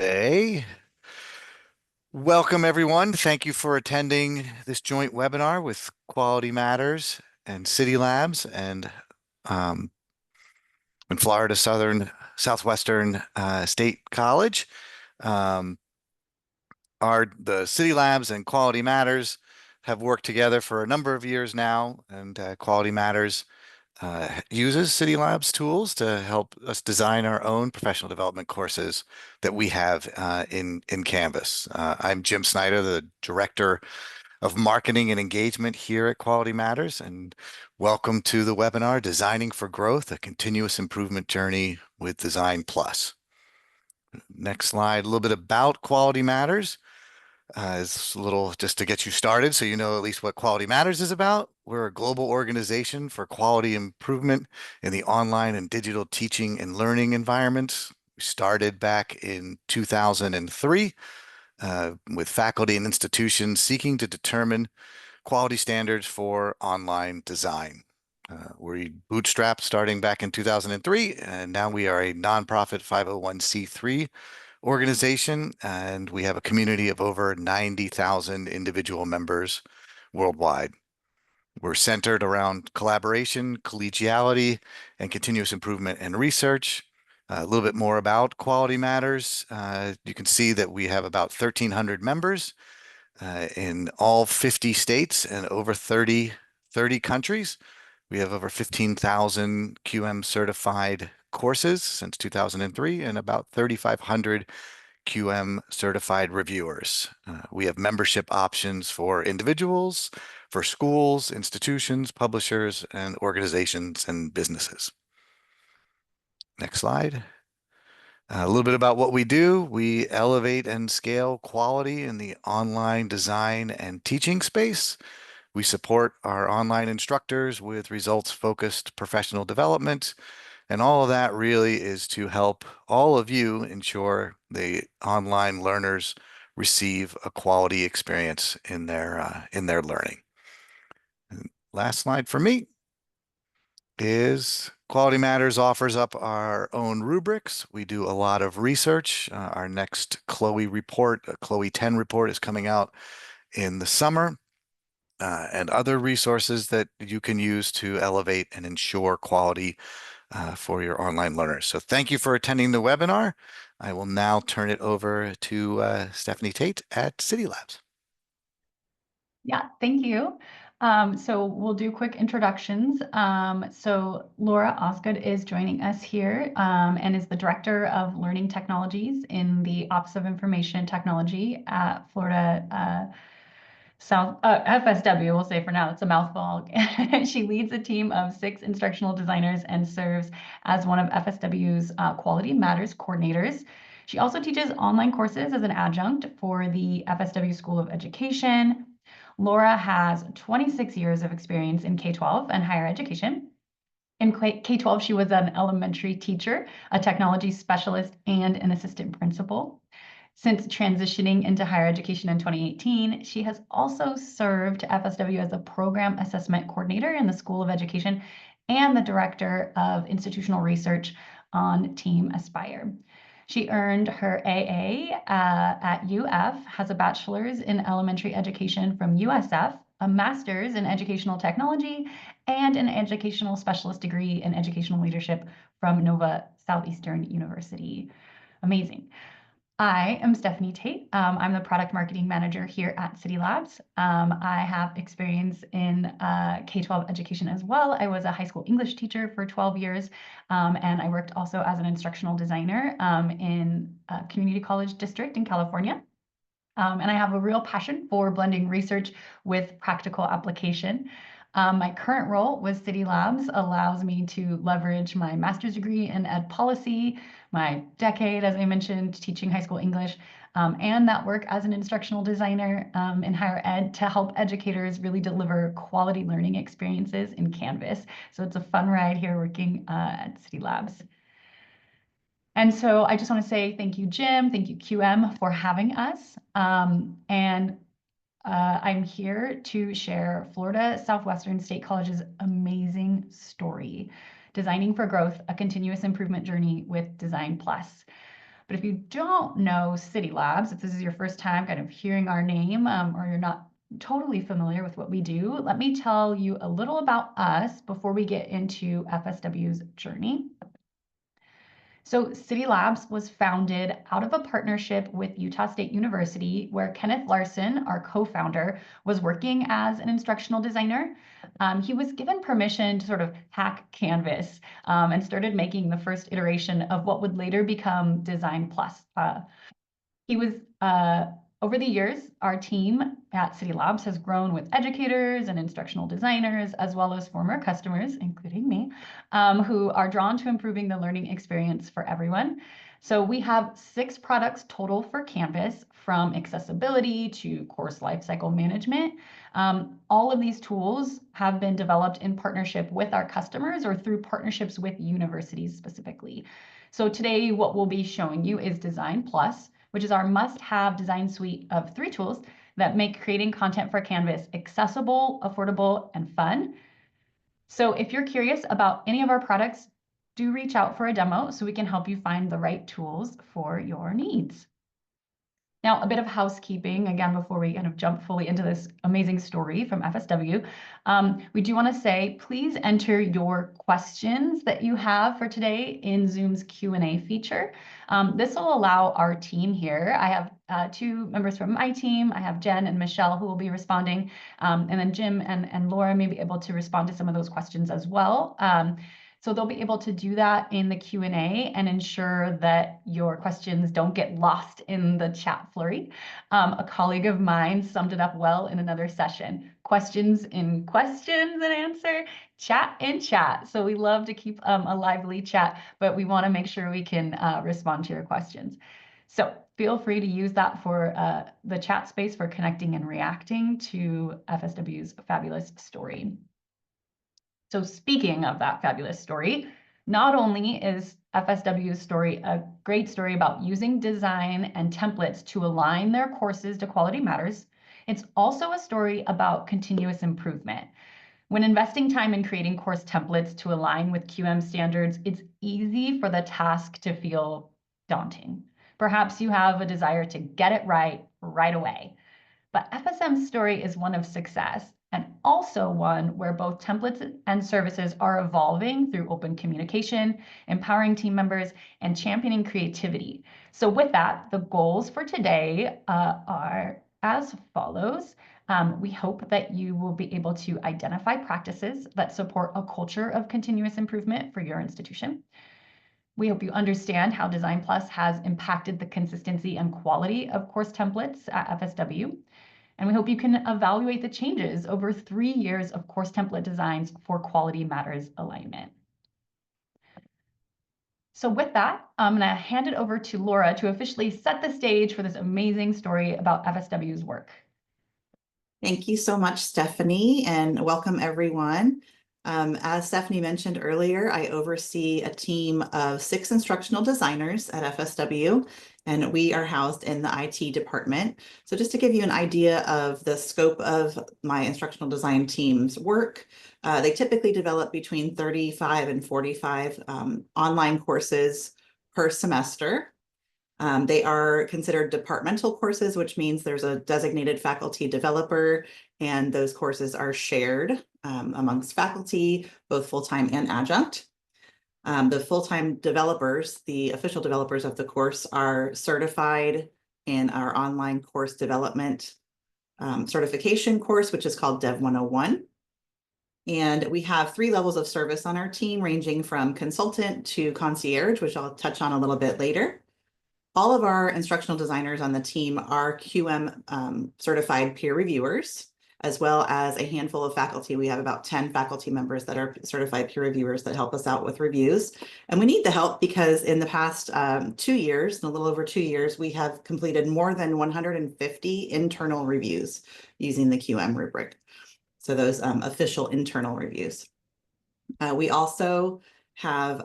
Hey, welcome everyone. Thank you for attending this joint webinar with Quality Matters and Cidi Labs um, and Florida Southwestern State College. Um, the Cidi Labs and Quality Matters have worked together for a number of years now, and Quality Matters uses Cidi Labs tools to help us design our own professional development courses that we have in Canvas. I'm Jim Snyder, the Director of Marketing and Engagement here at Quality Matters, and welcome to the webinar, Designing for Growth, a Continuous Improvement Journey with Design Plus. Next slide, a little bit about Quality Matters. It's a little just to get you started so you know at least what Quality Matters is about. We're a global organization for quality improvement in the online and digital teaching and learning environments. We started back in 2003 with faculty and institutions seeking to determine quality standards for online design. We bootstrapped starting back in 2003, and now we are a nonprofit 501c3 organization, and we have a community of over 90,000 individual members worldwide. We're centered around collaboration, collegiality, and continuous improvement and research. A little bit more about Quality Matters. You can see that we have about 1,300 members in all 50 states and over 30 countries. We have over 15,000 QM certified courses since 2003 and about 3,500 QM certified reviewers. We have membership options for individuals, for schools, institutions, publishers, and organizations and businesses. Next slide. A little bit about what we do. We elevate and scale quality in the online design and teaching space. We support our online instructors with results-focused professional development. And all of that really is to help all of you ensure the online learners receive a quality experience in their learning. And last slide for me is Quality Matters offers up our own rubrics. We do a lot of research. Our next Chloe report, Chloe 10 report, is coming out in the summer. And other resources that you can use to elevate and ensure quality for your online learners. So thank you for attending the webinar. I will now turn it over to Stefanie Tate at Cidi Labs. Yeah, thank you. So we'll do quick introductions. So Laura Osgood is joining us here and is the Director of Learning Technologies in the Office of Information Technology at Florida FSW, we'll say for now, it's a mouthful. She leads a team of 6 instructional designers and serves as one of FSW's Quality Matters coordinators. She also teaches online courses as an adjunct for the FSW School of Education. Laura has 26 years of experience in K-12 and higher education. In K-12, she was an elementary teacher, a technology specialist, and an assistant principal. Since transitioning into higher education in 2018, she has also served FSW as a program assessment coordinator in the School of Education and the director of institutional research on Team Aspire. She earned her AA at UF, has a bachelor's in elementary education from USF, a master's in educational technology, and an educational specialist degree in educational leadership from Nova Southeastern University. Amazing. I am Stefanie Tate. I'm the product marketing manager here at Cidi Labs. I have experience in K-12 education as well. I was a high school English teacher for 12 years, and I worked also as an instructional designer in a community college district in California. And I have a real passion for blending research with practical application. My current role with Cidi Labs allows me to leverage my master's degree in ed policy, my decade, as I mentioned, teaching high school English, and that work as an instructional designer in higher ed to help educators really deliver quality learning experiences in Canvas. So it's a fun ride here working at Cidi Labs. And so I just want to say thank you, Jim, thank you, QM, for having us. I'm here to share Florida Southwestern State College's amazing story, Designing for Growth, a continuous improvement journey with DesignPLUS. But if you don't know Cidi Labs, if this is your first time kind of hearing our name, or you're not totally familiar with what we do, let me tell you a little about us before we get into FSW's journey. So Cidi Labs was founded out of a partnership with Utah State University, where Kenneth Larson, our co-founder, was working as an instructional designer. He was given permission to sort of hack Canvas and started making the first iteration of what would later become DesignPLUS. He was over the years, our team at Cidi Labs has grown with educators and instructional designers, as well as former customers, including me, who are drawn to improving the learning experience for everyone. So we have 6 products total for Canvas, from accessibility to course lifecycle management. All of these tools have been developed in partnership with our customers or through partnerships with universities specifically. So today, what we'll be showing you is DesignPLUS, which is our must-have design suite of 3 tools that make creating content for Canvas accessible, affordable, and fun. So if you're curious about any of our products, do reach out for a demo so we can help you find the right tools for your needs. Now, a bit of housekeeping, again, before we kind of jump fully into this amazing story from FSW. We do want to say, please enter your questions that you have for today in Zoom's Q&A feature. This will allow our team here. I have 2 members from my team. I have Jen and Michelle who will be responding, and then Jim and Laura may be able to respond to some of those questions as well. So they'll be able to do that in the Q&A and ensure that your questions don't get lost in the chat flurry. A colleague of mine summed it up well in another session: questions in questions and answer, chat in chat. So we love to keep a lively chat, but we want to make sure we can respond to your questions. So feel free to use that for the chat space for connecting and reacting to FSW's fabulous story. So speaking of that fabulous story, not only is FSW's story a great story about using design and templates to align their courses to Quality Matters, it's also a story about continuous improvement. When investing time in creating course templates to align with QM standards, it's easy for the task to feel daunting. Perhaps you have a desire to get it right away. But FSM's story is one of success, and also one where both templates and services are evolving through open communication, empowering team members, and championing creativity. So with that, the goals for today are as follows. We hope that you will be able to identify practices that support a culture of continuous improvement for your institution. We hope you understand how DesignPLUS has impacted the consistency and quality of course templates at FSW. And we hope you can evaluate the changes over 3 years of course template designs for Quality Matters alignment. So with that, I'm going to hand it over to Laura to officially set the stage for this amazing story about FSW's work. Thank you so much, Stefanie, and welcome everyone. As Stefanie mentioned earlier, I oversee a team of 6 instructional designers at FSW, and we are housed in the IT department. So just to give you an idea of the scope of my instructional design team's work, they typically develop between 35 and 45 online courses per semester. They are considered departmental courses, which means there's a designated faculty developer, and those courses are shared amongst faculty, both full-time and adjunct. The full-time developers, the official developers of the course, are certified in our online course development certification course, which is called Dev 101. And we have 3 levels of service on our team, ranging from consultant to concierge, which I'll touch on a little bit later. All of our instructional designers on the team are QM certified peer reviewers, as well as a handful of faculty. We have about 10 faculty members that are certified peer reviewers that help us out with reviews. And we need the help because in the past 2 years, a little over 2 years, we have completed more than 150 internal reviews using the QM rubric. So those official internal reviews. We also have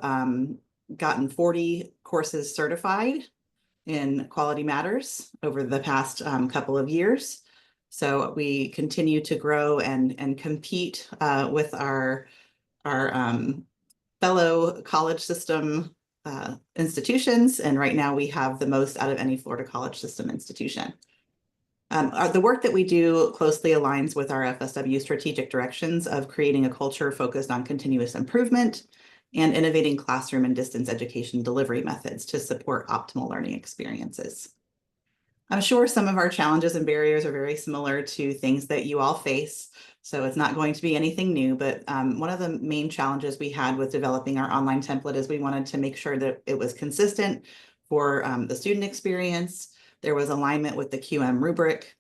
gotten 40 courses certified in Quality Matters over the past couple of years. So we continue to grow and compete with our fellow college system institutions, and right now we have the most out of any Florida college system institution. The work that we do closely aligns with our FSW strategic directions of creating a culture focused on continuous improvement and innovating classroom and distance education delivery methods to support optimal learning experiences. I'm sure some of our challenges and barriers are very similar to things that you all face, so it's not going to be anything new, but one of the main challenges we had with developing our online template is we wanted to make sure that it was consistent for the student experience. There was alignment with the QM rubric,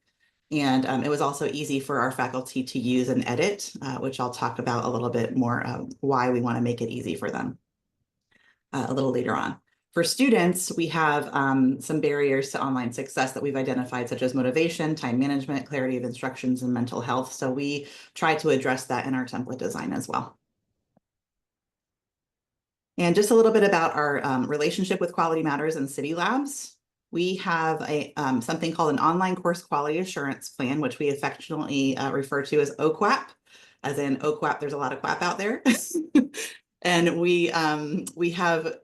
and it was also easy for our faculty to use and edit, which I'll talk about a little bit more why we want to make it easy for them a little later on. For students, we have some barriers to online success that we've identified, such as motivation, time management, clarity of instructions, and mental health. So we try to address that in our template design as well. And just a little bit about our relationship with Quality Matters and Cidi Labs. We have a something called an online course quality assurance plan, which we affectionately refer to as OQAP, as in OQAP, there's a lot of quap out there. And we have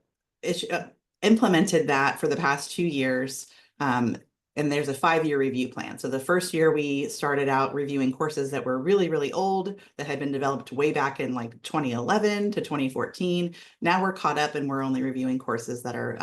implemented that for the past 2 years. And there's a 5-year review plan. So the first year we started out reviewing courses that were really, really old, that had been developed way back in like 2011 to 2014. Now we're caught up and we're only reviewing courses that are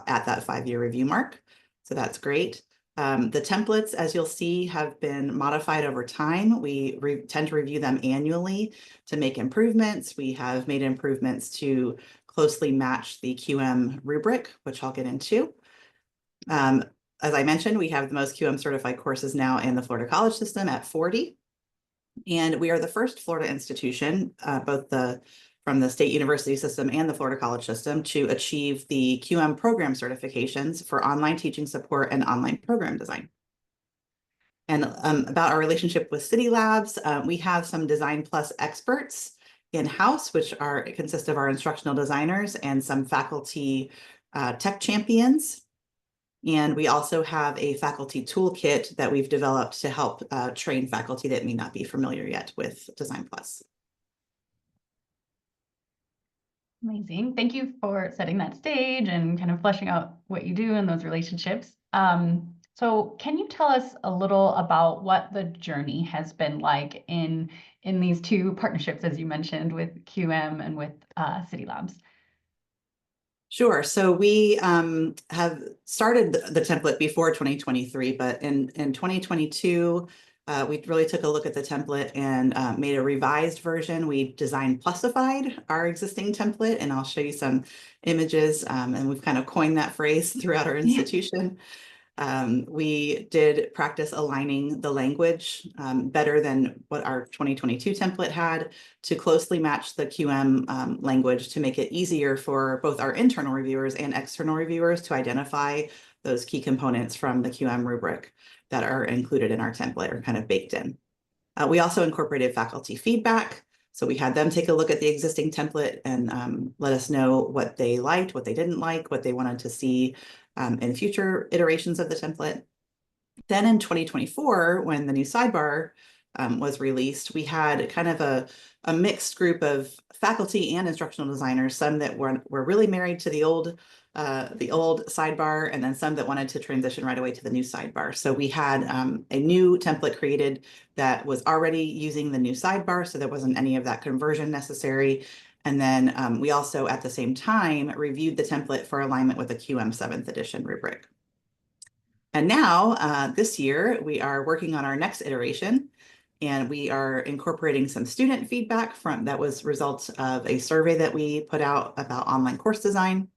at that 5-year review mark. So that's great. The templates, as you'll see, have been modified over time. We tend to review them annually to make improvements. We have made improvements to closely match the QM rubric, which I'll get into. As I mentioned, we have the most QM certified courses now in the Florida college system at 40. And we are the first Florida institution, from the state university system and the Florida college system, to achieve the QM program certifications for online teaching support and online program design. And about our relationship with Cidi Labs, we have some DesignPLUS experts in-house, which consist of our instructional designers and some faculty tech champions. And we also have a faculty toolkit that we've developed to help train faculty that may not be familiar yet with DesignPLUS. Amazing. Thank you for setting that stage and kind of fleshing out what you do in those relationships. So can you tell us a little about what the journey has been like in these two partnerships, as you mentioned, with QM and with Cidi Labs? Sure. So we have started the template before 2023, but in 2022, we really took a look at the template and made a revised version. We DesignPLUSified our existing template, and I'll show you some images, and we've kind of coined that phrase throughout our institution. We did practice aligning the language better than what our 2022 template had to closely match the QM language to make it easier for both our internal reviewers and external reviewers to identify those key components from the QM rubric that are included in our template or kind of baked in. We also incorporated faculty feedback. So we had them take a look at the existing template and let us know what they liked, what they didn't like, what they wanted to see in future iterations of the template. Then in 2024, when the new sidebar was released, we had kind of a mixed group of faculty and instructional designers, some that were really married to the old sidebar, and then some that wanted to transition right away to the new sidebar. So we had a new template created that was already using the new sidebar, so there wasn't any of that conversion necessary. And then we also, at the same time, reviewed the template for alignment with the QM 7th edition rubric. And now, this year, we are working on our next iteration, and we are incorporating some student feedback that was results of a survey that we put out about online course design.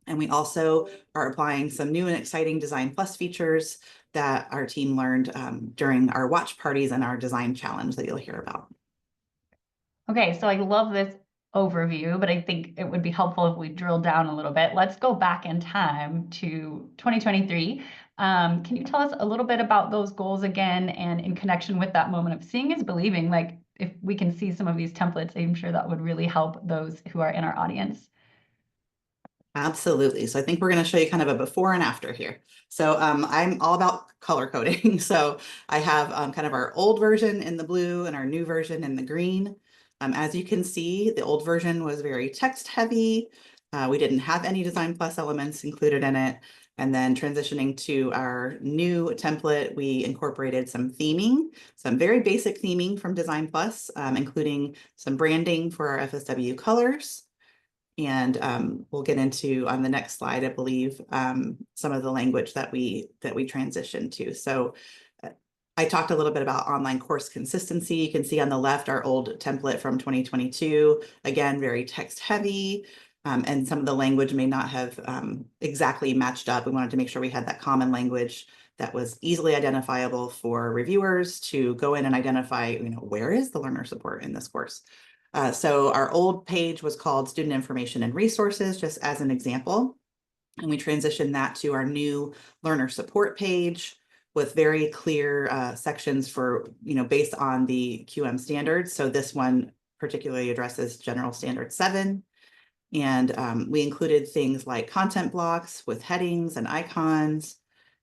And we also are applying some new and exciting DesignPLUS features that our team learned during our watch parties and our design challenge that you'll hear about. Okay, so I love this overview, but I think it would be helpful if we drill down a little bit. Let's go back in time to 2023. Can you tell us a little bit about those goals again, and in connection with that moment of seeing is believing? Like, if we can see some of these templates, I'm sure that would really help those who are in our audience. Absolutely. So I think we're going to show you kind of a before and after here. So I'm all about color coding. So I have kind of our old version in the blue and our new version in the green. As you can see, the old version was very text heavy. We didn't have any DesignPLUS elements included in it. And then transitioning to our new template, we incorporated some theming, some very basic theming from DesignPLUS, including some branding for our FSW colors. And we'll get into on the next slide, I believe, some of the language that we transitioned to. So I talked a little bit about online course consistency. You can see on the left our old template from 2022, again, very text heavy. And some of the language may not have exactly matched up. We wanted to make sure we had that common language that was easily identifiable for reviewers to go in and identify, where is the learner support in this course? So our old page was called Student Information and Resources, just as an example. And we transitioned that to our new learner support page with very clear sections for, based on the QM standards. So this one particularly addresses General Standard 7. And we included things like content blocks with headings and icons.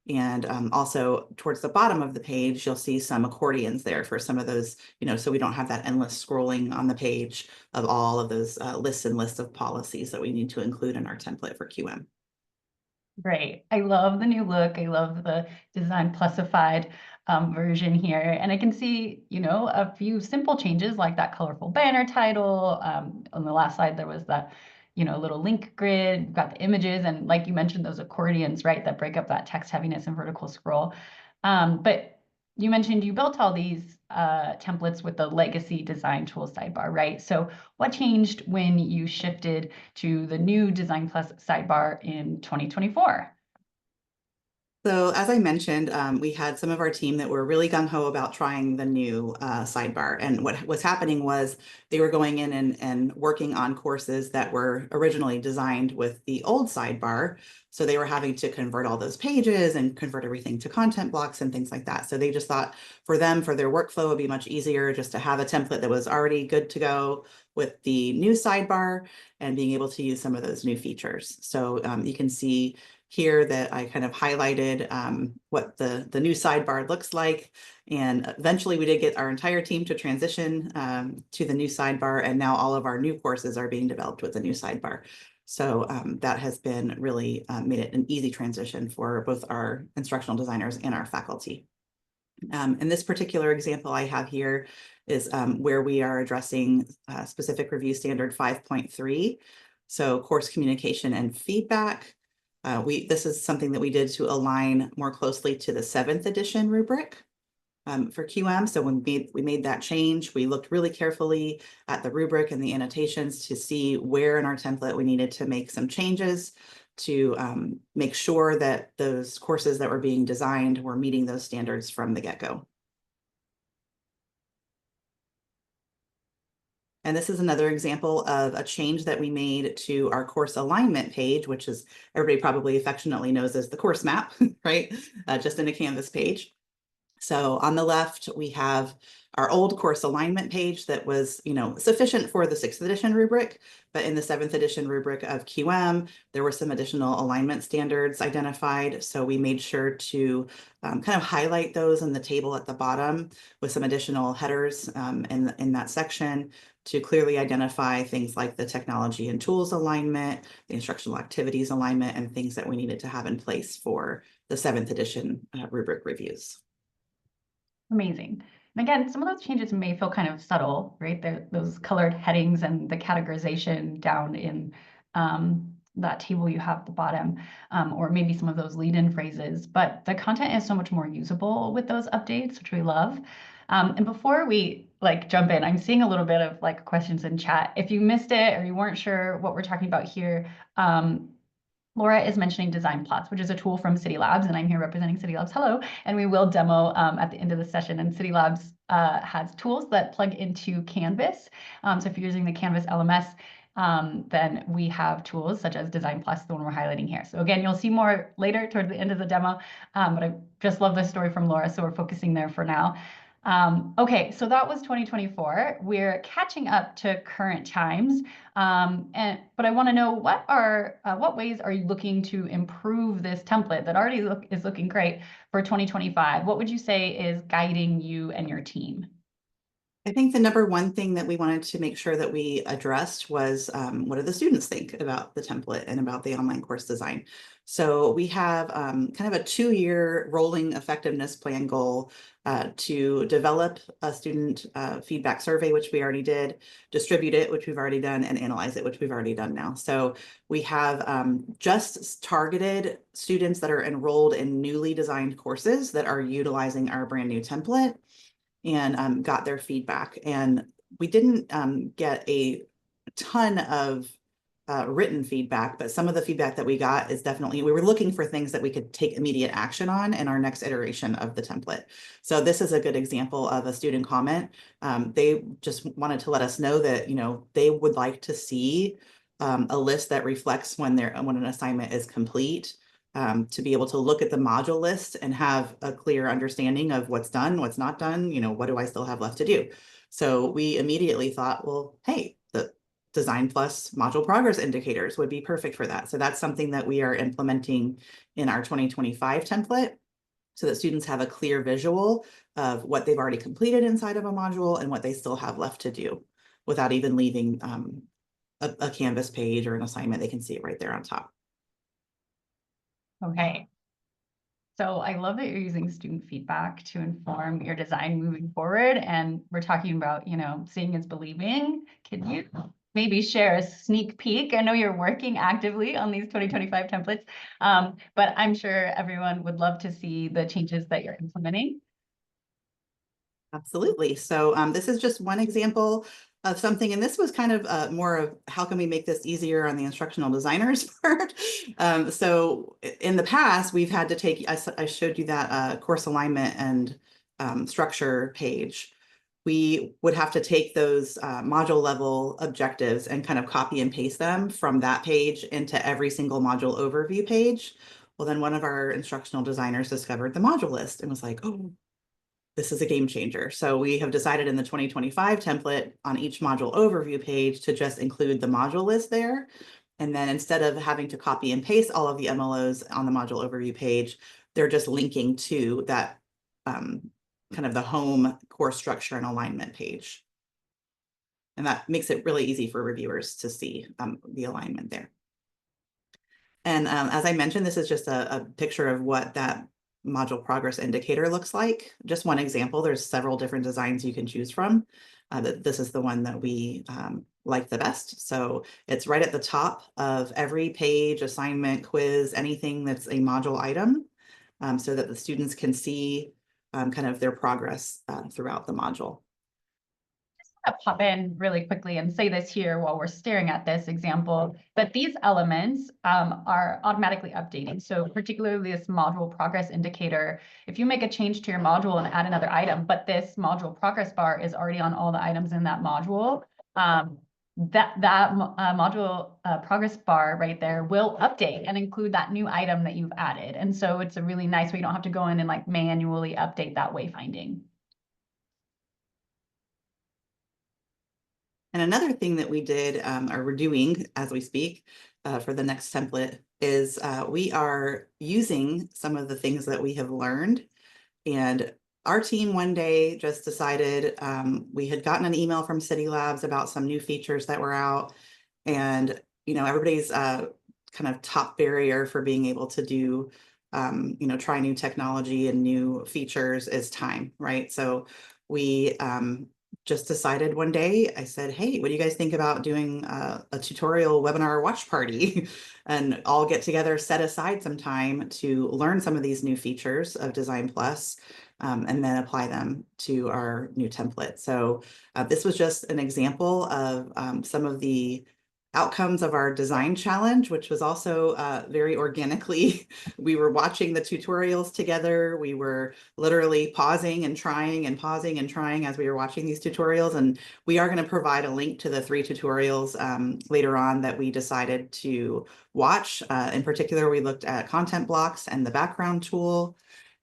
And also towards the bottom of the page, you'll see some accordions there for some of those, so we don't have that endless scrolling on the page of all of those lists and lists of policies that we need to include in our template for QM. Great. I love the new look. I love the DesignPLUSified version here. And I can see, a few simple changes like that colorful banner title. On the last slide, there was that, little link grid. We've got the images and, like you mentioned, those accordions, right, that break up that text heaviness and vertical scroll. But you mentioned you built all these templates with the legacy design tool sidebar, right? So what changed when you shifted to the new DesignPLUS sidebar in 2024? So as I mentioned, we had some of our team that were really gung-ho about trying the new sidebar. And what was happening was they were going in and working on courses that were originally designed with the old sidebar. So they were having to convert all those pages and convert everything to content blocks and things like that. So they just thought for them, for their workflow, it would be much easier just to have a template that was already good to go with the new sidebar and being able to use some of those new features. So you can see here that I kind of highlighted what the new sidebar looks like. And eventually we did get our entire team to transition to the new sidebar. And now all of our new courses are being developed with the new sidebar. So that has been really made it an easy transition for both our instructional designers and our faculty. In this particular example I have here is where we are addressing specific review standard 5.3. So course communication and feedback. This is something that we did to align more closely to the 7th edition rubric for QM. So when we made that change, we looked really carefully at the rubric and the annotations to see where in our template we needed to make some changes to make sure that those courses that were being designed were meeting those standards from the get-go. And this is another example of a change that we made to our course alignment page, which is everybody probably affectionately knows as the course map, right? Just in a Canvas page. So on the left, we have our old course alignment page that was, sufficient for the 6th edition rubric, but in the 7th edition rubric of QM, there were some additional alignment standards identified. So we made sure to kind of highlight those in the table at the bottom with some additional headers in that section to clearly identify things like the technology and tools alignment, the instructional activities alignment, and things that we needed to have in place for the 7th edition rubric reviews. Amazing. And again, some of those changes may feel kind of subtle, right? Those colored headings and the categorization down in that table you have at the bottom, or maybe some of those lead-in phrases, but the content is so much more usable with those updates, which we love. And before we jump in, I'm seeing a little bit of questions in chat. If you missed it or you weren't sure what we're talking about here, Laura is mentioning DesignPLUS, which is a tool from Cidi Labs, and I'm here representing Cidi Labs. Hello, and we will demo at the end of the session. And Cidi Labs has tools that plug into Canvas. So if you're using the Canvas LMS, then we have tools such as DesignPLUS, the one we're highlighting here. So again, you'll see more later towards the end of the demo, but I just love this story from Laura, so we're focusing there for now. Okay, so that was 2024. We're catching up to current times, but I want to know what ways are you looking to improve this template that already is looking great for 2025? What would you say is guiding you and your team? I think the number one thing that we wanted to make sure that we addressed was what do the students think about the template and about the online course design? So we have kind of a 2-year rolling effectiveness plan goal to develop a student feedback survey, which we already did, distribute it, which we've already done, and analyze it, which we've already done now. So we have just targeted students that are enrolled in newly designed courses that are utilizing our brand new template, and got their feedback. And we didn't get a ton of written feedback, but some of the feedback that we got is definitely, we were looking for things that we could take immediate action on in our next iteration of the template. So this is a good example of a student comment. They just wanted to let us know that, they would like to see a list that reflects when an assignment is complete. To be able to look at the module list and have a clear understanding of what's done, what's not done, what do I still have left to do? So we immediately thought, well, hey, the DesignPLUS module progress indicators would be perfect for that. So that's something that we are implementing in our 2025 template so that students have a clear visual of what they've already completed inside of a module and what they still have left to do without even leaving a Canvas page or an assignment. They can see it right there on top. Okay. So I love that you're using student feedback to inform your design moving forward. And we're talking about, seeing is believing. Can you maybe share a sneak peek? I know you're working actively on these 2025 templates, but I'm sure everyone would love to see the changes that you're implementing. Absolutely. So this is just one example of something, and this was kind of more of how can we make this easier on the instructional designers part. So in the past, we've had to take, I showed you that course alignment and structure page. We would have to take those module level objectives and kind of copy and paste them from that page into every single module overview page. Well, then one of our instructional designers discovered the module list and was like, oh, this is a game changer. So we have decided in the 2025 template on each module overview page to just include the module list there. And then instead of having to copy and paste all of the MLOs on the module overview page, they're just linking to that kind of the home course structure and alignment page. And that makes it really easy for reviewers to see the alignment there. And as I mentioned, this is just a picture of what that module progress indicator looks like. Just one example, there's several different designs you can choose from. This is the one that we like the best. So it's right at the top of every page, assignment, quiz, anything that's a module item, so that the students can see kind of their progress throughout the module. Pop in really quickly and say this here while we're staring at this example, but these elements are automatically updating. So particularly this module progress indicator, if you make a change to your module and add another item, but this module progress bar is already on all the items in that module, module progress bar right there will update and include that new item that you've added. And so it's a really nice way. You don't have to go in and like manually update that wayfinding. And another thing that we did, or we're doing as we speak for the next template is we are using some of the things that we have learned. And our team one day just decided, we had gotten an email from Cidi Labs about some new features that were out. And, everybody's kind of top barrier for being able to do, try new technology and new features is time, right? So we just decided one day, I said, hey, what do you guys think about doing a tutorial webinar watch party and all get together, set aside some time to learn some of these new features of DesignPLUS and then apply them to our new template. So this was just an example of some of the outcomes of our design challenge, which was also very organically. We were watching the tutorials together. We were literally pausing and trying and pausing and trying as we were watching these tutorials. And we are going to provide a link to the 3 tutorials later on that we decided to watch. In particular, we looked at content blocks and the background tool.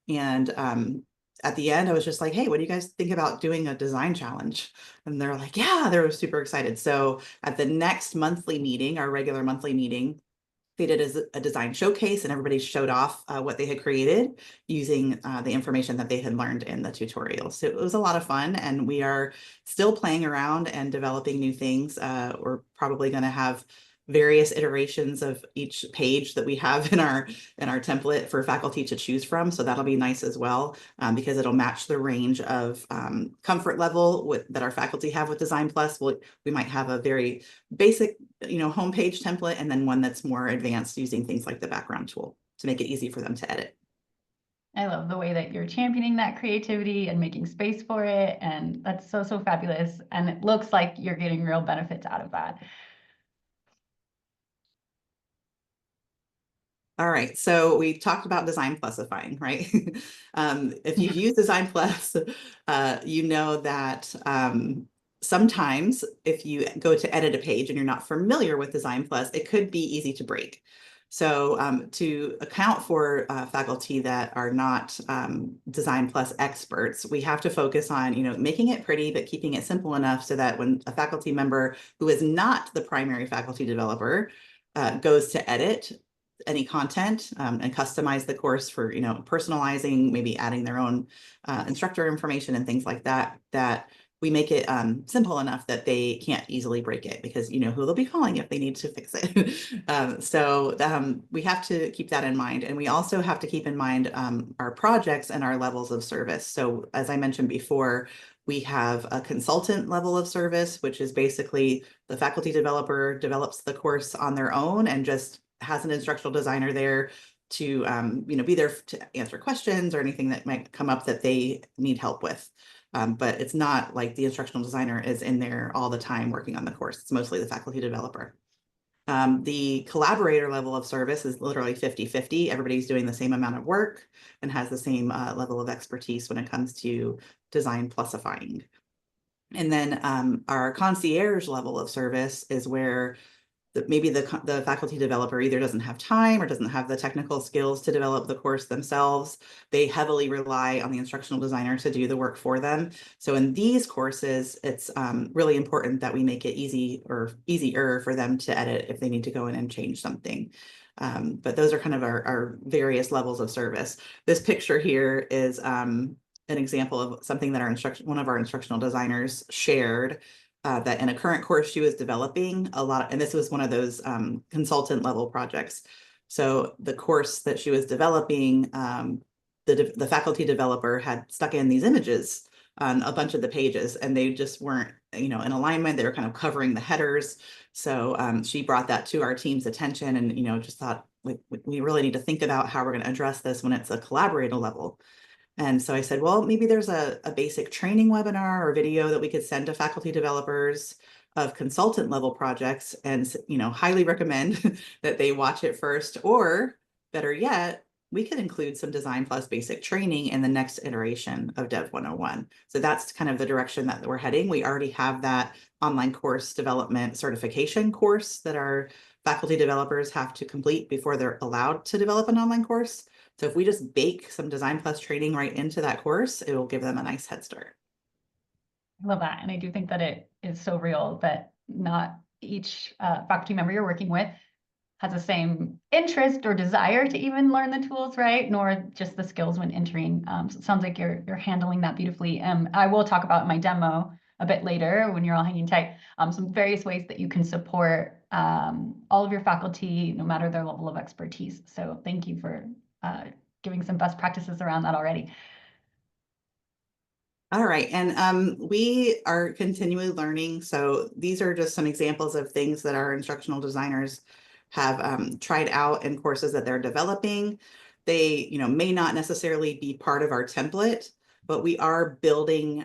And at the end, I was just like, hey, what do you guys think about doing a design challenge? And they're like, yeah, they were super excited. So at the next monthly meeting, our regular monthly meeting, They did a design showcase and everybody showed off what they had created using the information that they had learned in the tutorial. So it was a lot of fun, and we are still playing around and developing new things. We're probably going to have various iterations of each page that we have in our template for faculty to choose from. So that'll be nice as well, because it'll match the range of comfort level that our faculty have with DesignPLUS. We might have a very basic, homepage template, and then one that's more advanced using things like the background tool to make it easy for them to edit. I love the way that you're championing that creativity and making space for it. And that's so, so fabulous. And it looks like you're getting real benefits out of that. All right, so we talked about design plusifying, right? If you've used Design Plus, you know that sometimes if you go to edit a page and you're not familiar with Design Plus, it could be easy to break. So to account for faculty that are not Design Plus experts, we have to focus on, making it pretty, but keeping it simple enough so that when a faculty member who is not the primary faculty developer goes to edit any content and customize the course for, personalizing, maybe adding their own instructor information and things like that, that we make it simple enough that they can't easily break it, because you know who they'll be calling if they need to fix it. So we have to keep that in mind. And we also have to keep in mind our projects and our levels of service. So as I mentioned before, we have a consultant level of service, which is basically the faculty developer develops the course on their own and just has an instructional designer there to be there to answer questions or anything that might come up that they need help with. But it's not like the instructional designer is in there all the time working on the course. It's mostly the faculty developer. The collaborator level of service is literally 50-50. Everybody's doing the same amount of work and has the same level of expertise when it comes to design plusifying. And then our concierge level of service is where maybe the faculty developer either doesn't have time or doesn't have the technical skills to develop the course themselves. They heavily rely on the instructional designer to do the work for them. So in these courses, it's really important that we make it easy or easier for them to edit if they need to go in and change something. But those are kind of our various levels of service. This picture here is an example of something that one of our instructional designers shared. That in a current course she was developing and this was one of those consultant level projects. So the course that she was developing, the faculty developer had stuck in these images on a bunch of the pages, and they just weren't, in alignment. They were kind of covering the headers. So she brought that to our team's attention, and just thought we really need to think about how we're going to address this when it's a collaborator level. And so I said, well, maybe there's a basic training webinar or video that we could send to faculty developers of consultant level projects, and highly recommend that they watch it first, or better yet, we could include some Design Plus basic training in the next iteration of Dev 101. So that's kind of the direction that we're heading. We already have that online course development certification course that our faculty developers have to complete before they're allowed to develop an online course. So if we just bake some Design Plus training right into that course, it will give them a nice head start. I love that. And I do think that it is so real that not each faculty member you're working with has the same interest or desire to even learn the tools, right? Nor just the skills when entering. So it sounds like you're handling that beautifully. I will talk about my demo a bit later when you're all hanging tight, some various ways that you can support all of your faculty, no matter their level of expertise. So thank you for giving some best practices around that already. All right, and we are continually learning. So these are just some examples of things that our instructional designers have tried out in courses that they're developing. They, may not necessarily be part of our template, but we are building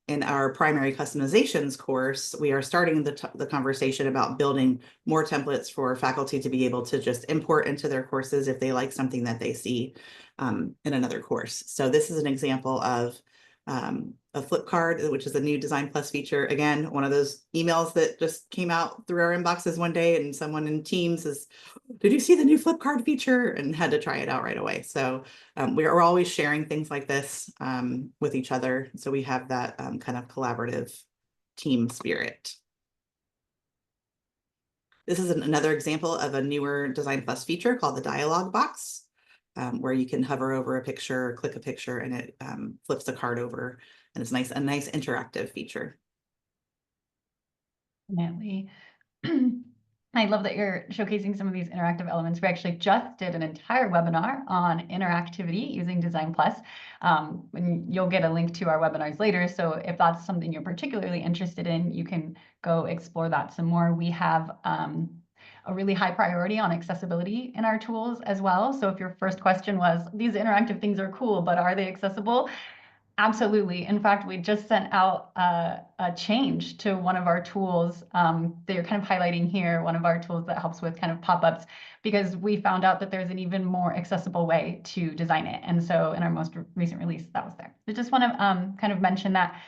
in our primary customizations course. We are starting the conversation about building more templates for faculty to be able to just import into their courses if they like something that they see in another course. So this is an example of a flip card, which is a new Design Plus feature. Again, one of those emails that just came out through our inboxes one day, and someone in Teams says, "Did you see the new flip card feature?" and had to try it out right away. So we're always sharing things like this with each other. So we have that kind of collaborative team spirit. This is another example of a newer DesignPLUS feature called the dialog box, where you can hover over a picture, click a picture, and it flips the card over. And it's a nice interactive feature. Definitely. I love that you're showcasing some of these interactive elements. We actually just did an entire webinar on interactivity using DesignPLUS. And you'll get a link to our webinars later. So if that's something you're particularly interested in, you can go explore that some more. We have a really high priority on accessibility in our tools as well. So if your first question was, these interactive things are cool, but are they accessible? Absolutely. In fact, we just sent out a change to one of our tools that you're kind of highlighting here, one of our tools that helps with kind of pop-ups, because we found out that there's an even more accessible way to design it. And so in our most recent release, that was there. I just want to kind of mention that.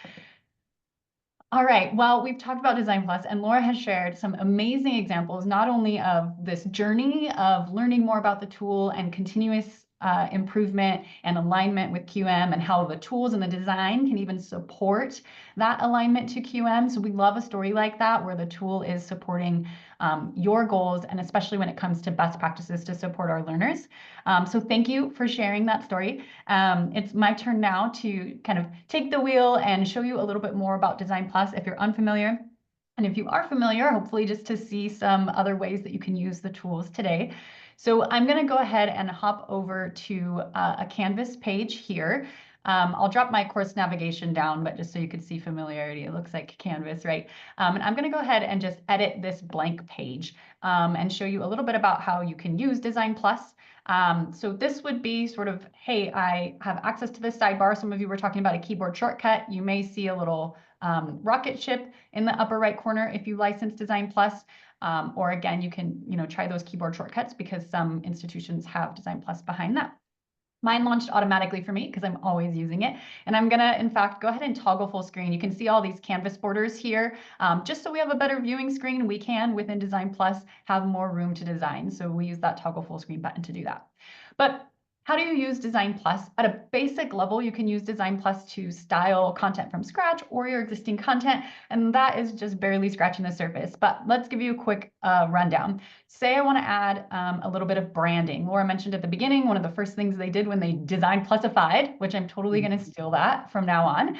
All right, well, we've talked about DesignPLUS, and Laura has shared some amazing examples, not only of this journey of learning more about the tool and continuous improvement and alignment with QM, and how the tools and the design can even support that alignment to QM. So we love a story like that, where the tool is supporting your goals, and especially when it comes to best practices to support our learners. So thank you for sharing that story. It's my turn now to kind of take the wheel and show you a little bit more about DesignPLUS if you're unfamiliar. And if you are familiar, hopefully just to see some other ways that you can use the tools today. So I'm going to go ahead and hop over to a Canvas page here. I'll drop my course navigation down, but just so you can see familiarity, it looks like Canvas, right? And I'm going to go ahead and just edit this blank page and show you a little bit about how you can use DesignPLUS. So this would be sort of, hey, I have access to this sidebar. Some of you were talking about a keyboard shortcut. You may see a little rocket ship in the upper right corner if you license DesignPLUS. Or again, you can try those keyboard shortcuts, because some institutions have DesignPLUS behind that. Mine launched automatically for me because I'm always using it. And I'm going to, in fact, go ahead and toggle full screen. You can see all these canvas borders here. Just so we have a better viewing screen, we can, within DesignPLUS, have more room to design. So we use that toggle full screen button to do that. But how do you use DesignPLUS? At a basic level, you can use DesignPLUS to style content from scratch or your existing content, and that is just barely scratching the surface. But let's give you a quick rundown. Say I want to add a little bit of branding. Laura mentioned at the beginning, one of the first things they did when they DesignPLUSified, which I'm totally going to steal that from now on,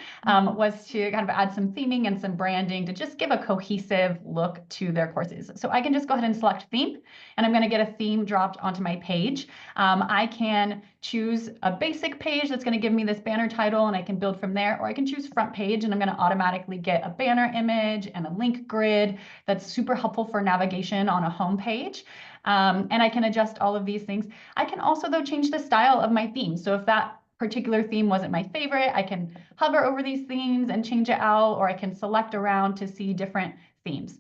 was to kind of add some theming and some branding to just give a cohesive look to their courses. So I can just go ahead and select theme, and I'm going to get a theme dropped onto my page. I can choose a basic page that's going to give me this banner title, and I can build from there, or I can choose front page, and I'm going to automatically get a banner image and a link grid that's super helpful for navigation on a home page. And I can adjust all of these things. I can also, though, change the style of my theme. So if that particular theme wasn't my favorite, I can hover over these themes and change it out, or I can select around to see different themes.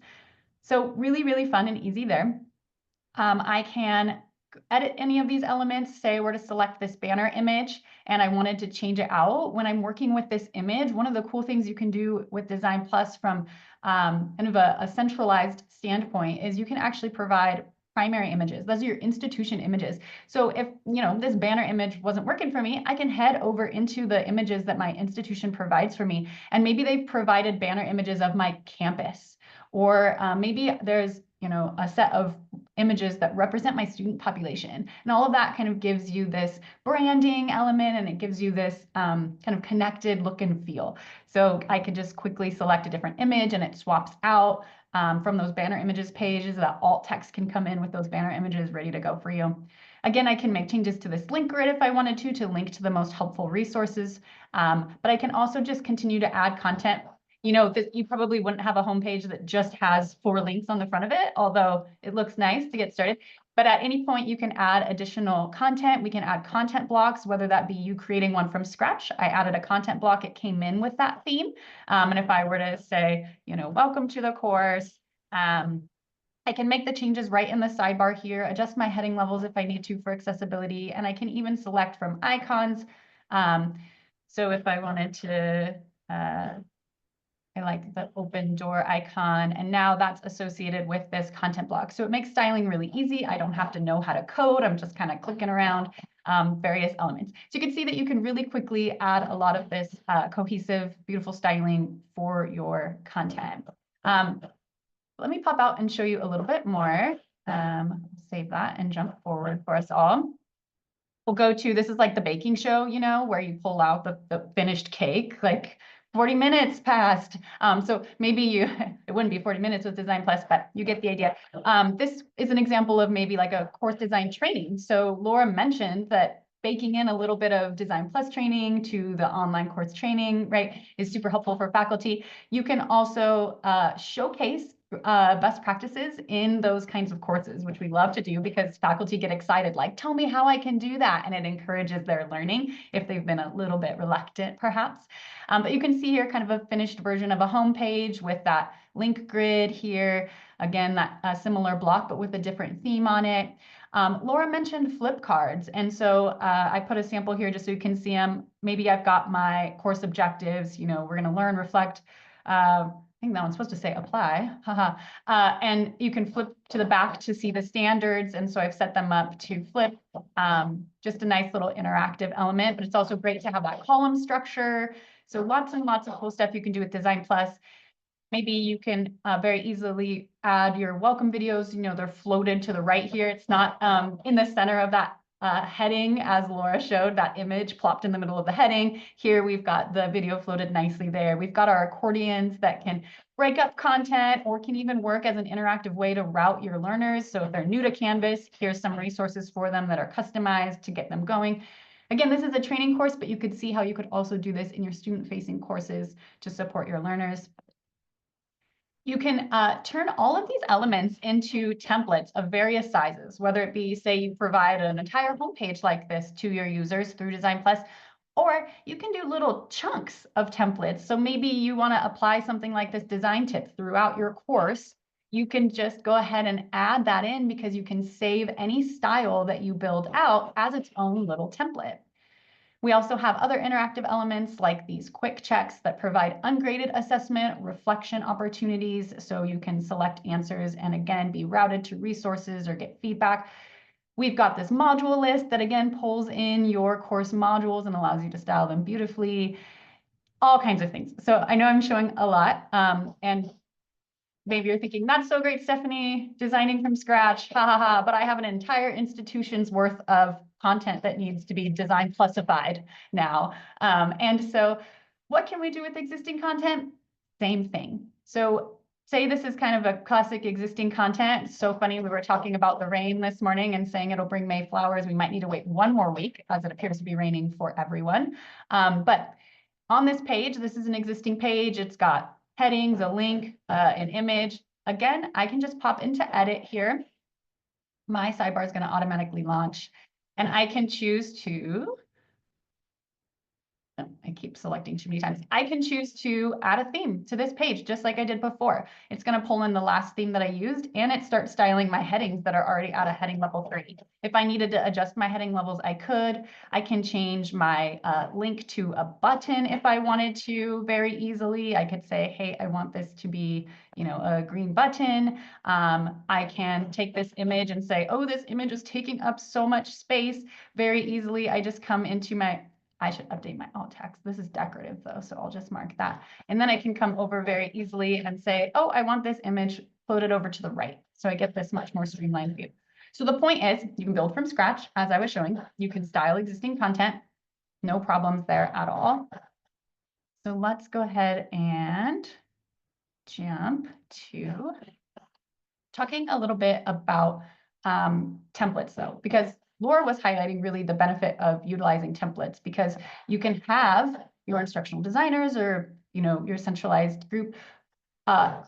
So really, really fun and easy there. I can edit any of these elements. Say I were to select this banner image and I wanted to change it out. When I'm working with this image, one of the cool things you can do with DesignPLUS from kind of a centralized standpoint is you can actually provide primary images. Those are your institution images. So if this banner image wasn't working for me, I can head over into the images that my institution provides for me. And maybe they've provided banner images of my campus, or maybe there's a set of images that represent my student population. And all of that kind of gives you this branding element, and it gives you this kind of connected look and feel. So I could just quickly select a different image, and it swaps out from those banner images pages. That alt text can come in with those banner images ready to go for you. Again, I can make changes to this link grid if I wanted to link to the most helpful resources. But I can also just continue to add content. You probably wouldn't have a homepage that just has 4 links on the front of it, although it looks nice to get started. But at any point, you can add additional content. We can add content blocks, whether that be you creating one from scratch. I added a content block. It came in with that theme. And if I were to say, welcome to the course, I can make the changes right in the sidebar here, adjust my heading levels if I need to for accessibility, and I can even select from icons. So if I wanted to, I like the open door icon, and now that's associated with this content block. So it makes styling really easy. I don't have to know how to code. I'm just kind of clicking around various elements. So you can see that you can really quickly add a lot of this cohesive, beautiful styling for your content. Let me pop out and show you a little bit more. Save that and jump forward for us all. We'll go to, this is like the baking show, you know, where you pull out the finished cake, like 40 minutes passed. So maybe it wouldn't be 40 minutes with DesignPLUS, but you get the idea. This is an example of maybe like a course design training. So Laura mentioned that baking in a little bit of DesignPLUS training to the online course training, right, is super helpful for faculty. You can also showcase best practices in those kinds of courses, which we love to do because faculty get excited, like, tell me how I can do that. And it encourages their learning if they've been a little bit reluctant, perhaps. But you can see here kind of a finished version of a home page with that link grid here. Again, that similar block, but with a different theme on it. Laura mentioned flip cards. And so I put a sample here just so you can see them. Maybe I've got my course objectives. You know, we're going to learn, reflect, I think that one's supposed to say apply, haha. And you can flip to the back to see the standards. And so I've set them up to flip, just a nice little interactive element, but it's also great to have that column structure. So lots and lots of cool stuff you can do with DesignPLUS. Maybe you can very easily add your welcome videos. You know, they're floated to the right here. It's not in the center of that heading, as Laura showed, that image plopped in the middle of the heading. Here we've got the video floated nicely there. We've got our accordions that can break up content or can even work as an interactive way to route your learners. So if they're new to Canvas, here's some resources for them that are customized to get them going. Again, this is a training course, but you could see how you could also do this in your student-facing courses to support your learners. You can turn all of these elements into templates of various sizes, whether it be, say, you provide an entire homepage like this to your users through DesignPLUS, or you can do little chunks of templates. So maybe you want to apply something like this design tip throughout your course. You can just go ahead and add that in because you can save any style that you build out as its own little template. We also have other interactive elements like these quick checks that provide ungraded assessment, reflection opportunities, so you can select answers and again be routed to resources or get feedback. We've got this module list that again pulls in your course modules and allows you to style them beautifully, all kinds of things. So I know I'm showing a lot, and maybe you're thinking, that's so great, Stefanie, designing from scratch, ha ha ha, but I have an entire institution's worth of content that needs to be DesignPLUSified now. And so what can we do with existing content? Same thing. So say this is kind of a classic existing content. So funny, we were talking about the rain this morning and saying it'll bring May flowers. We might need to wait one more week as it appears to be raining for everyone. But on this page, this is an existing page. It's got headings, a link, an image. Again, I can just pop into edit here. My sidebar is going to automatically launch and I can choose to, I keep selecting too many times. I can choose to add a theme to this page, just like I did before. It's going to pull in the last theme that I used, and it starts styling my headings that are already at a heading level 3. If I needed to adjust my heading levels, I could. I can change my link to a button if I wanted to very easily. I could say, hey, I want this to be, you know, a green button. I can take this image and say, oh, this image is taking up so much space very easily. I just come into my, I should update my alt text. This is decorative though, so I'll just mark that. And then I can come over very easily and say, oh, I want this image floated over to the right. So I get this much more streamlined view. So the point is you can build from scratch, as I was showing. You can style existing content. No problems there at all. So let's go ahead and jump to talking a little bit about templates though, because Laura was highlighting really the benefit of utilizing templates, because you can have your instructional designers or, you know, your centralized group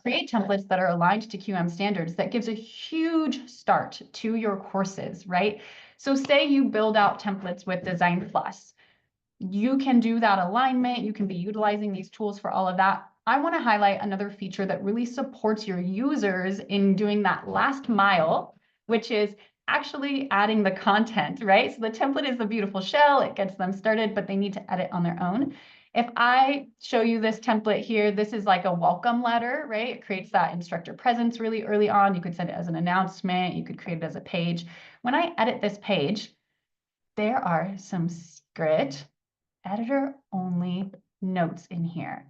create templates that are aligned to QM standards. That gives a huge start to your courses, right? So say you build out templates with DesignPLUS. You can do that alignment. You can be utilizing these tools for all of that. I want to highlight another feature that really supports your users in doing that last mile, which is actually adding the content, right? So the template is the beautiful shell. It gets them started, but they need to edit on their own. If I show you this template here, this is like a welcome letter, right? It creates that instructor presence really early on. You could send it as an announcement. You could create it as a page. When I edit this page, there are some secret editor-only notes in here.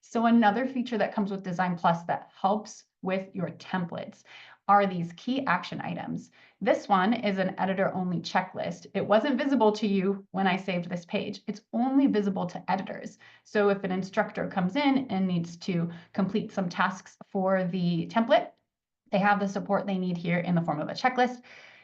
So another feature that comes with DesignPLUS that helps with your templates are these key action items. This one is an editor-only checklist. It wasn't visible to you when I saved this page. It's only visible to editors. So if an instructor comes in and needs to complete some tasks for the template, they have the support they need here in the form of a checklist.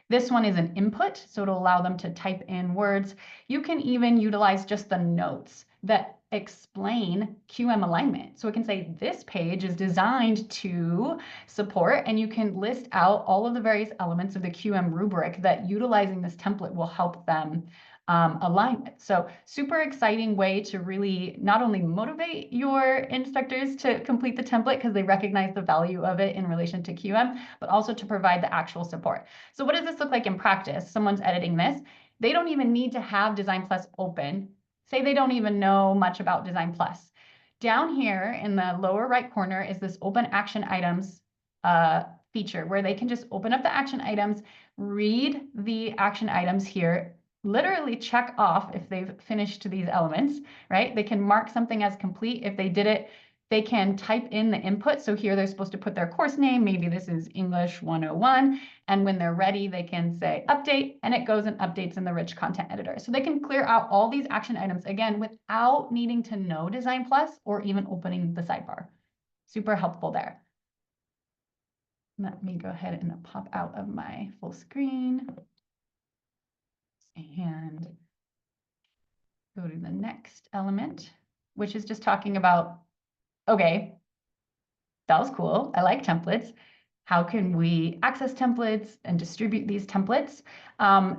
This one is an input, so it'll allow them to type in words. You can even utilize just the notes that explain QM alignment. So it can say this page is designed to support, and you can list out all of the various elements of the QM rubric that utilizing this template will help them align with. So super exciting way to really not only motivate your instructors to complete the template because they recognize the value of it in relation to QM, but also to provide the actual support. So what does this look like in practice? Someone's editing this. They don't even need to have DesignPLUS open. Say they don't even know much about DesignPLUS. Down here in the lower right corner is this open action items feature where they can just open up the action items, read the action items here, literally check off if they've finished these elements, right? They can mark something as complete if they did it. They can type in the input. So here they're supposed to put their course name. Maybe this is English 101. And when they're ready, they can say update, and it goes and updates in the rich content editor. So they can clear out all these action items again without needing to know DesignPLUS or even opening the sidebar. Super helpful there. Let me go ahead and pop out of my full screen and go to the next element, which is just talking about, okay, that was cool. I like templates. How can we access templates and distribute these templates?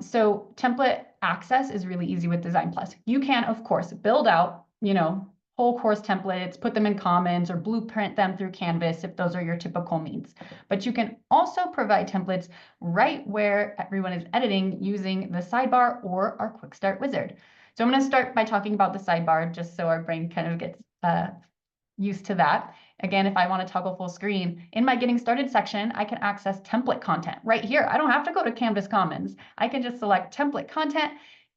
So template access is really easy with DesignPLUS. You can, of course, build out, whole course templates, put them in Commons or blueprint them through Canvas if those are your typical needs. But you can also provide templates right where everyone is editing using the sidebar or our Quick Start wizard. So I'm going to start by talking about the sidebar just so our brain kind of gets used to that. Again, if I want to toggle full screen, in my Getting Started section, I can access template content right here. I don't have to go to Canvas Commons. I can just select template content,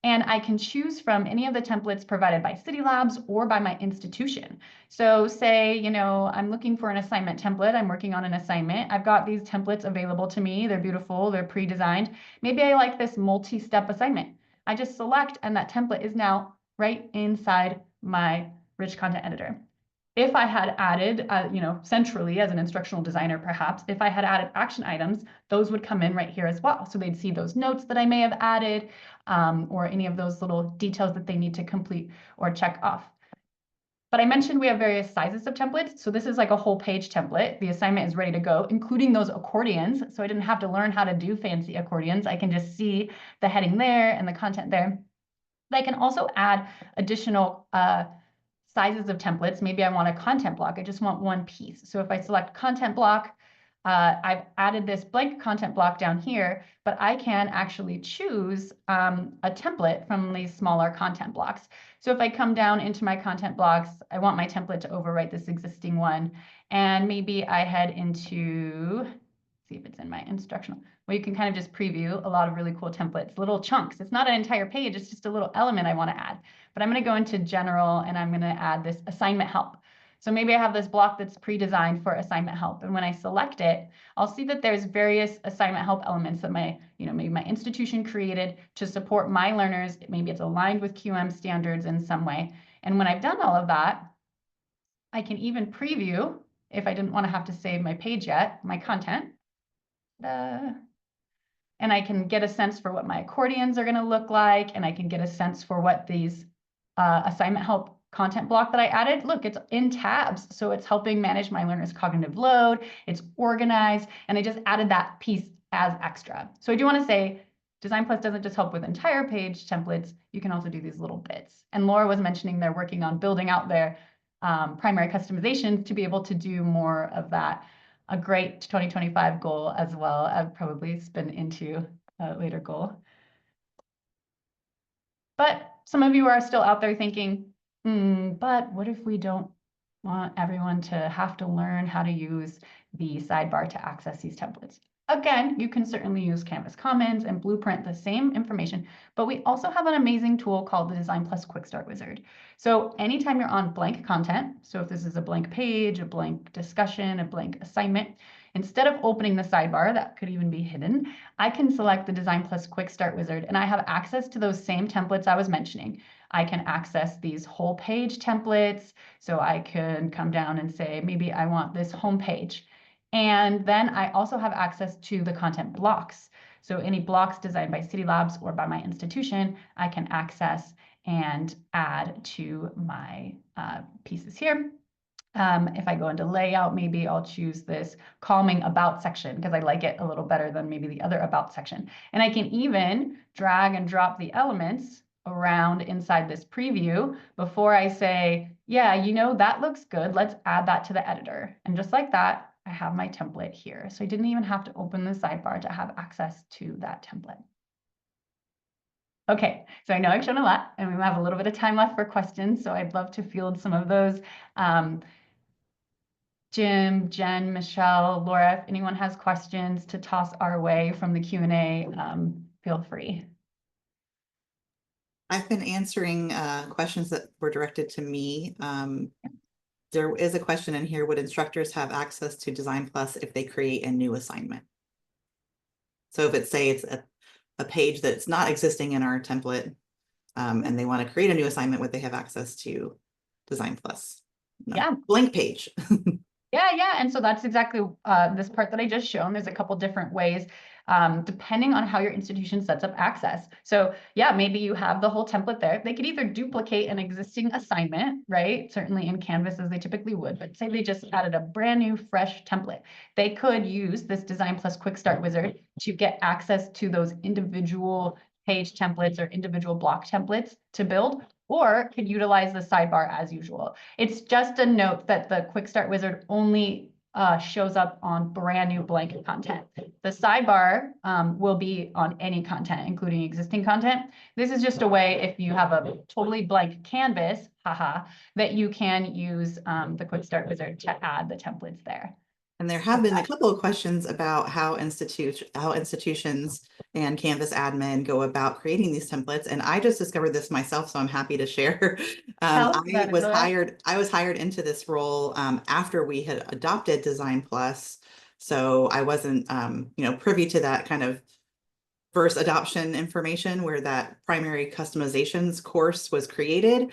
and I can choose from any of the templates provided by Cidi Labs or by my institution. So say, I'm looking for an assignment template. I'm working on an assignment. I've got these templates available to me. They're beautiful. They're pre-designed. Maybe I like this multi-step assignment. I just select, and that template is now right inside my rich content editor. If I had added, centrally as an instructional designer, perhaps, if I had added action items, those would come in right here as well. So they'd see those notes that I may have added, or any of those little details that they need to complete or check off. But I mentioned we have various sizes of templates. So this is like a whole page template. The assignment is ready to go, including those accordions. So I didn't have to learn how to do fancy accordions. I can just see the heading there and the content there. But I can also add additional sizes of templates. Maybe I want a content block. I just want one piece. So if I select content block, I've added this blank content block down here, but I can actually choose a template from these smaller content blocks. So if I come down into my content blocks, I want my template to overwrite this existing one. And maybe I head into, see if it's in my instructional, well, you can kind of just preview a lot of really cool templates, little chunks. It's not an entire page, it's just a little element I want to add. But I'm going to go into general and I'm going to add this assignment help. So maybe I have this block that's pre-designed for assignment help. And when I select it, I'll see that there's various assignment help elements that maybe my institution created to support my learners. Maybe it's aligned with QM standards in some way. And when I've done all of that, I can even preview, if I didn't want to have to save my page yet, my content. And I can get a sense for what my accordions are going to look like. And I can get a sense for what these assignment help content block that I added. Look, it's in tabs. So it's helping manage my learners' cognitive load. It's organized. And I just added that piece as extra. So I do want to say DesignPLUS doesn't just help with entire page templates. You can also do these little bits. And Laura was mentioning they're working on building out their primary customizations to be able to do more of that. A great 2025 goal as well. I'd probably spin into a later goal. But some of you are still out there thinking, but what if we don't want everyone to have to learn how to use the sidebar to access these templates? Again, you can certainly use Canvas Commons and Blueprint, the same information, but we also have an amazing tool called the DesignPLUS Quick Start Wizard. So anytime you're on blank content, so if this is a blank page, a blank discussion, a blank assignment, instead of opening the sidebar, that could even be hidden, I can select the DesignPLUS Quick Start Wizard and I have access to those same templates I was mentioning. I can access these whole page templates. So I can come down and say, maybe I want this home page. And then I also have access to the content blocks. So any blocks designed by Cidi Labs or by my institution, I can access and add to my pieces here. If I go into layout, maybe I'll choose this calming about section because I like it a little better than maybe the other about section. And I can even drag and drop the elements around inside this preview before I say, yeah, you know, that looks good. Let's add that to the editor. And just like that, I have my template here. So I didn't even have to open the sidebar to have access to that template. Okay, so I know I've shown a lot and we have a little bit of time left for questions. So I'd love to field some of those. Jim, Jen, Michelle, Laura, if anyone has questions to toss our way from the Q&A, feel free. I've been answering questions that were directed to me. There is a question in here, would instructors have access to DesignPLUS if they create a new assignment? So if it's a page that's not existing in our template and they want to create a new assignment, would they have access to DesignPLUS? No. Yeah. Blank page. Yeah. And so that's exactly this part that I just shown. There's a couple different ways, depending on how your institution sets up access. So yeah, maybe you have the whole template there. They could either duplicate an existing assignment, right? Certainly in Canvas as they typically would, but say they just added a brand new fresh template. They could use this DesignPLUS Quick Start Wizard to get access to those individual page templates or individual block templates to build, or could utilize the sidebar as usual. It's just a note that the Quick Start Wizard only shows up on brand new blank content. The sidebar will be on any content, including existing content. This is just a way, if you have a totally blank canvas, that you can use the Quick Start Wizard to add the templates there. And there have been a couple of questions about how institutions and Canvas admin go about creating these templates. And I just discovered this myself, so I'm happy to share. I was hired into this role after we had adopted DesignPLUS. So I wasn't privy to that kind of first adoption information where that primary customizations course was created.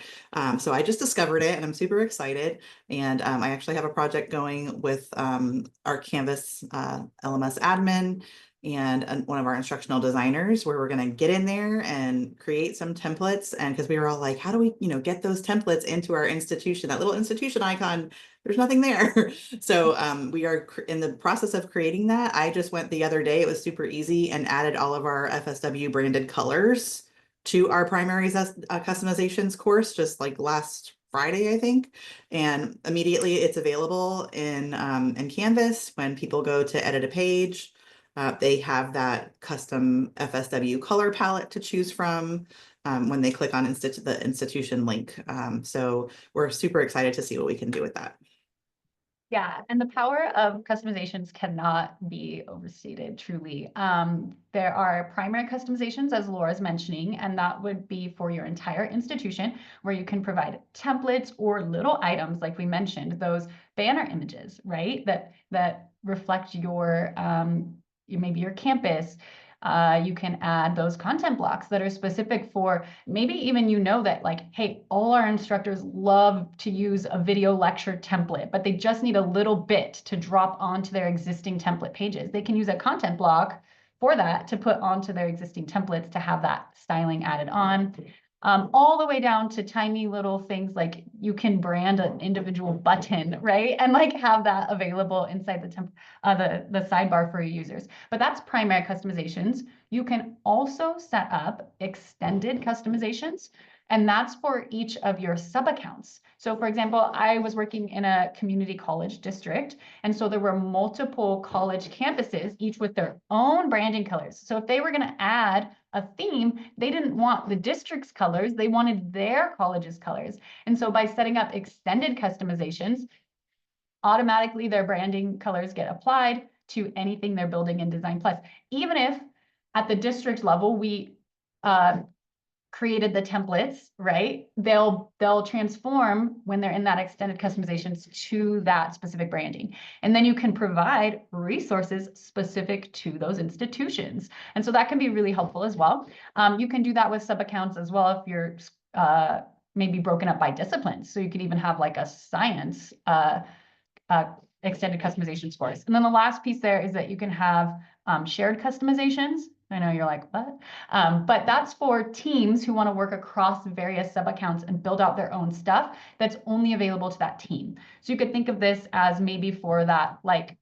So I just discovered it and I'm super excited. And I actually have a project going with our Canvas LMS admin and one of our instructional designers where we're going to get in there and create some templates. And because we were all like, how do we, get those templates into our institution, that little institution icon, there's nothing there. So we are in the process of creating that. I just went the other day, it was super easy, and added all of our FSW branded colors to our primary customizations course, just like last Friday, I think. And immediately it's available in Canvas. When people go to edit a page, they have that custom FSW color palette to choose from when they click on the institution link. So we're super excited to see what we can do with that. Yeah, and the power of customizations cannot be overstated, truly. There are primary customizations, as Laura's mentioning, and that would be for your entire institution, where you can provide templates or little items, like we mentioned, those banner images, right? That reflect your maybe your campus. You can add those content blocks that are specific for maybe even that like, hey, all our instructors love to use a video lecture template, but they just need a little bit to drop onto their existing template pages. They can use a content block for that to put onto their existing templates to have that styling added on. All the way down to tiny little things like you can brand an individual button, right? And like have that available inside the sidebar for your users. But that's primary customizations. You can also set up extended customizations, and that's for each of your sub-accounts. So for example, I was working in a community college district, and so there were multiple college campuses, each with their own branding colors. So if they were going to add a theme, they didn't want the district's colors, they wanted their college's colors. And so by setting up extended customizations, automatically their branding colors get applied. to anything they're building in DesignPLUS. Even if at the district level, we created the templates, right? They'll transform when they're in that extended customizations to that specific branding. And then you can provide resources specific to those institutions. And so that can be really helpful as well. You can do that with sub-accounts as well if you're maybe broken up by disciplines. So you could even have like a science extended customization scores. And then the last piece there is that you can have shared customizations. I know you're like, what? But that's for teams who want to work across various sub-accounts and build out their own stuff that's only available to that team. So you could think of this as maybe for that, like,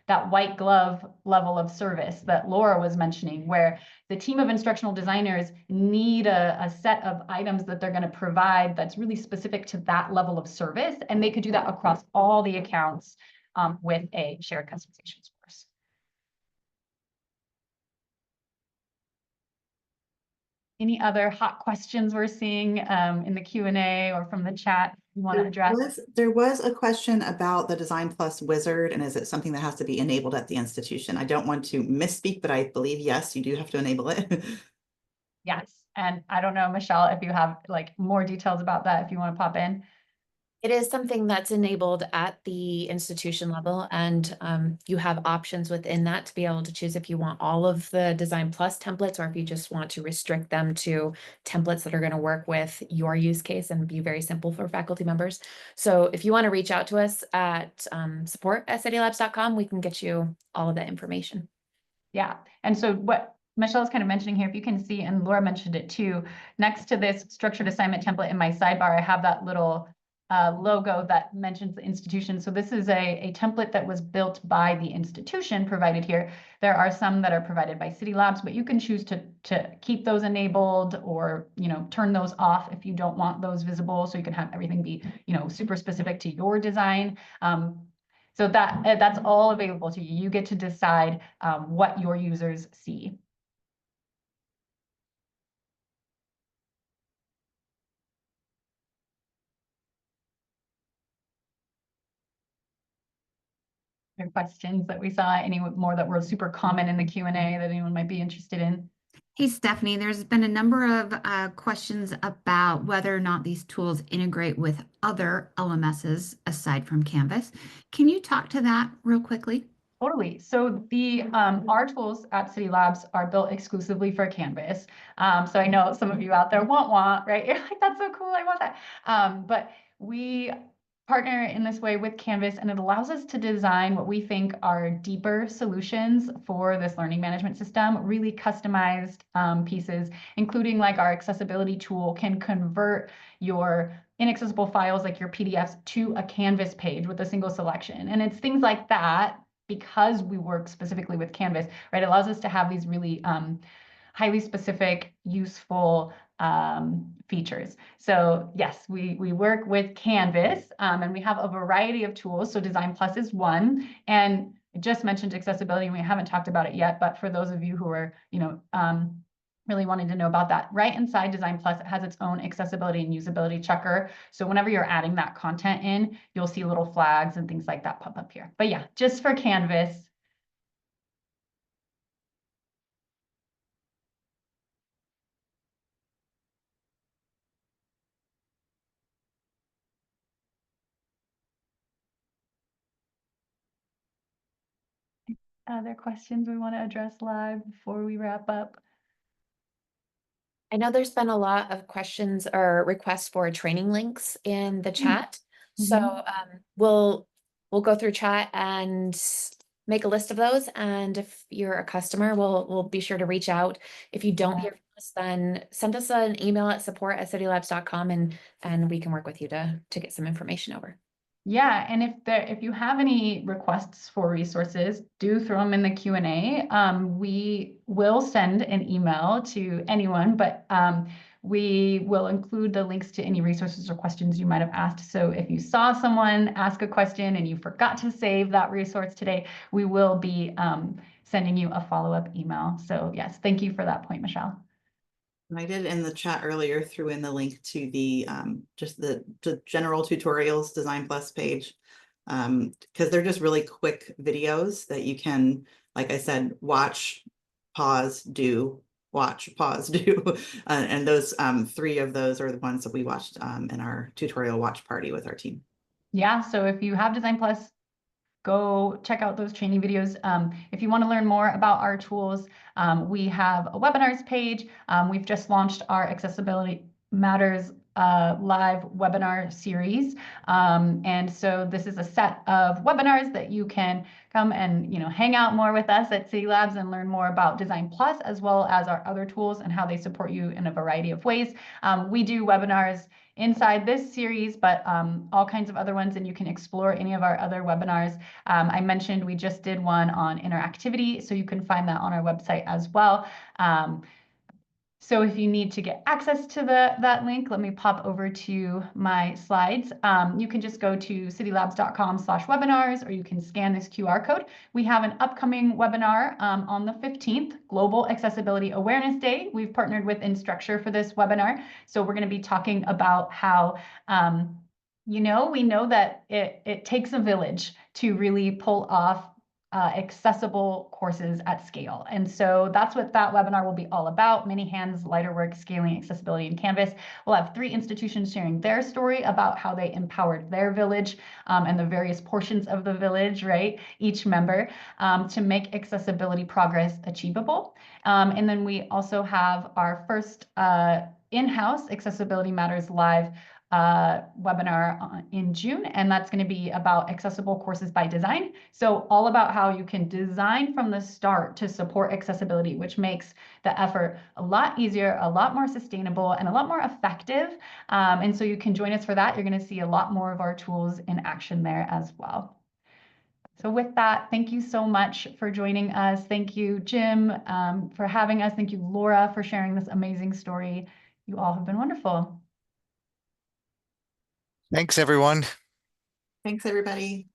that white glove level of service that Laura was mentioning, where the team of instructional designers need a set of items that they're going to provide that's really specific to that level of service. And they could do that across all the accounts with a shared customization source. Any other hot questions we're seeing in the Q&A or from the chat you want to address? There was a question about the DesignPLUS wizard, and is it something that has to be enabled at the institution? I don't want to misspeak, but I believe, yes, you do have to enable it. Yes. And I don't know, Michelle, if you have like more details about that, if you want to pop in. It is something that's enabled at the institution level, and you have options within that to be able to choose if you want all of the DesignPLUS templates or if you just want to restrict them to templates that are going to work with your use case and be very simple for faculty members. So if you want to reach out to us at support@cidilabs.com, we can get you all of that information. Yeah. And so what Michelle is kind of mentioning here, if you can see, and Laura mentioned it too, next to this structured assignment template in my sidebar, I have that little logo that mentions the institution. So this is a template that was built by the institution provided here. There are some that are provided by Cidi Labs, but you can choose to keep those enabled or, you know, turn those off if you don't want those visible. So you can have everything be, you know, super specific to your design. So that's all available to you. You get to decide what your users see. There questions that we saw, any more that were super common in the Q&A that anyone might be interested in? Hey, Stefanie, there's been a number of questions about whether or not these tools integrate with other LMSs aside from Canvas. Can you talk to that real quickly? Totally. So the our tools at Cidi Labs are built exclusively for Canvas. So I know some of you out there want, right? You're like, that's so cool, I want that. But we partner in this way with Canvas, and it allows us to design what we think are deeper solutions for this learning management system, really customized pieces, including like our accessibility tool can convert your inaccessible files like your PDFs to a Canvas page with a single selection. And it's things like that, because we work specifically with Canvas, right? It allows us to have these really highly specific, useful features. So yes, we work with Canvas and we have a variety of tools. So DesignPLUS is one, and I just mentioned accessibility, and we haven't talked about it yet, but for those of you who are, you know, really wanting to know about that, right inside DesignPLUS, it has its own accessibility and usability checker. So whenever you're adding that content in, you'll see little flags and things like that pop up here. But yeah, just for Canvas. Other questions we want to address live before we wrap up? I know there's been a lot of questions or requests for training links in the chat. So we'll go through chat and make a list of those. And if you're a customer, we'll be sure to reach out. If you don't hear from us, then send us an email at support@cidilabs.com and we can work with you to get some information over. Yeah, and if you have any requests for resources, do throw them in the Q&A. We will send an email to anyone, but we will include the links to any resources or questions you might have asked. So if you saw someone ask a question and you forgot to save that resource today, we will be sending you a follow-up email. So yes, thank you for that point, Michelle. I did in the chat earlier, threw in the link to the just the general tutorials DesignPLUS page. because they're just really quick videos that you can, like I said, watch, pause, do, watch, pause, do. And those 3 of those are the ones that we watched in our tutorial watch party with our team. Yeah, so if you have DesignPLUS, go check out those training videos. If you want to learn more about our tools, we have a webinars page. We've just launched our Accessibility Matters live webinar series. And so this is a set of webinars that you can come and hang out more with us at Cidi Labs and learn more about DesignPLUS, as well as our other tools and how they support you in a variety of ways. We do webinars inside this series, but all kinds of other ones, and you can explore any of our other webinars. I mentioned we just did one on interactivity, so you can find that on our website as well. So if you need to get access to that link, let me pop over to my slides. You can just go to cidilabs.com/webinars, or you can scan this QR code. We have an upcoming webinar on the 15th, Global Accessibility Awareness Day. We've partnered with Instructure for this webinar. So we're going to be talking about how, we know that it takes a village to really pull off accessible courses at scale. And so that's what that webinar will be all about: many hands, lighter work, scaling accessibility in Canvas. We'll have 3 institutions sharing their story about how they empowered their village and the various portions of the village, right, each member, to make accessibility progress achievable. And then we also have our first in-house Accessibility Matters Live webinar in June, and that's going to be about accessible courses by design. So all about how you can design from the start to support accessibility, which makes the effort a lot easier, a lot more sustainable, and a lot more effective. And so you can join us for that. You're going to see a lot more of our tools in action there as well. So with that, thank you so much for joining us. Thank you, Jim, for having us. Thank you, Laura, for sharing this amazing story. You all have been wonderful. Thanks, everyone. Thanks, everybody.